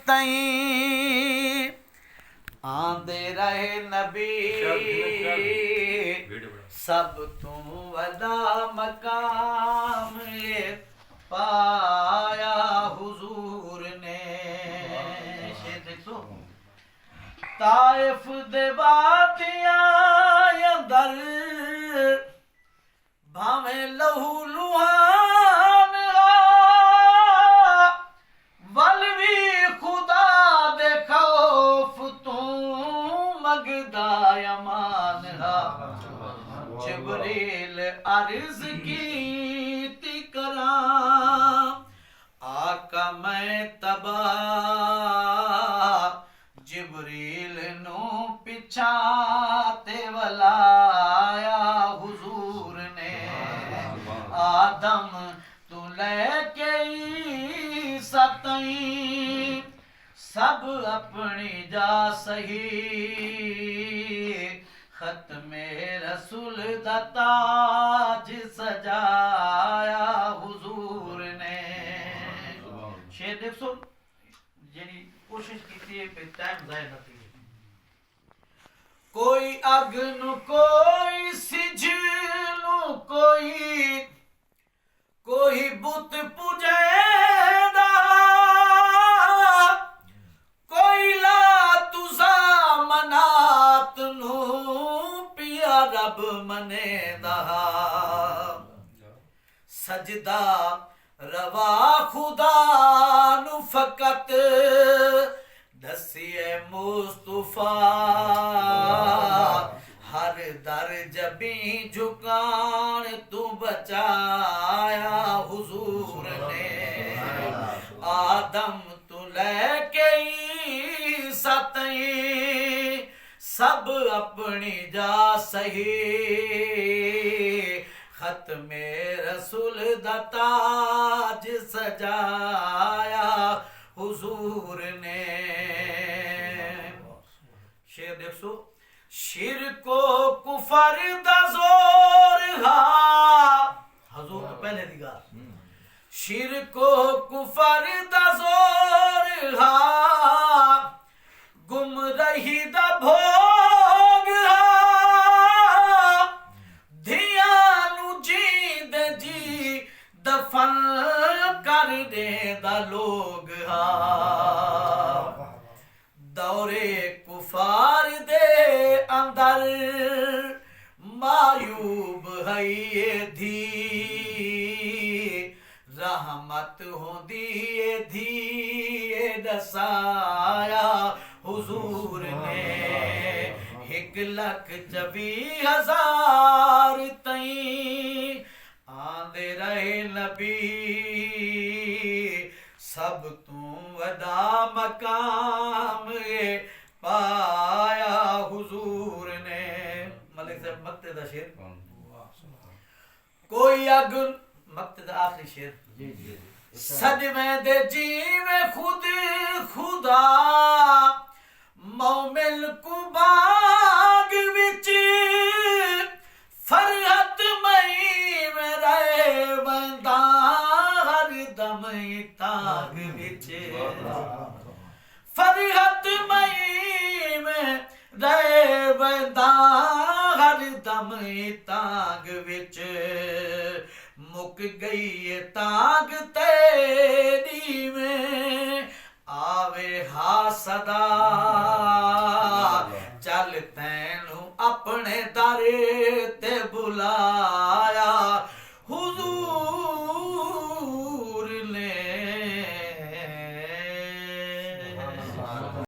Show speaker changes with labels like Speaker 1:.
Speaker 1: تئیں آندے رہے نبی سب تو ودا مقام پایا حضور نے طائف دے وادیاں اندر بھاویں لہو لوہان ولوی خدا دے خوف تو مگدا امان جبریل عرض کیتی کراں آقا میں تباہ جبریل نو پچھا تے ولایا حضور نے آدم تو لے کے عیسیٰ تائیں سب اپنی جا صحیح ختم رسول دا تاج سجایا حضور نے شیر دیکھ سو جنی کوشش کی پہ ٹائم ضائع نہ تھی کوئی اگ نو کوئی سج نو کوئی بت پوجے دا کوئی لا تزا منات نو پیا رب منے دا سجدہ روا خدا نو فقط دسیے مصطفیٰ ہر در جبیں جھکان تو بچایا حضور نے آدم تو لے کے عیسیٰ تائیں سب اپنی جا صحیح ختم رسول دا تاج سجایا حضور نے شیر دیکھ سو شرک و کفر دا زور حضور پہلے دیگار شرک و کفر دا زور گمراہی دا بھوگ دھیانو جیندے جی دفن کر دے دا لوگ دورے کفار دے اندر معیوب ہے دھی رحمت ہوندی دھی دسایا حضور نے 1,24,000 تائیں آندے رہے نبی سب تو ودا مقام پایا حضور نے ملک صاحب مقتے دا شیر کوئی اگ مقتے دا آخری شیر صدمے دے جی میں خود خدا مومن کو باغ وچ فرحت مئی میں رہے بندہ ہر دم تاگ وچ فرحت مئی میں رہے بندہ ہر دم تاگ وچ مک گئی تاگ تیری میں آوے ہا صدا چل تینو اپنے در تے بلا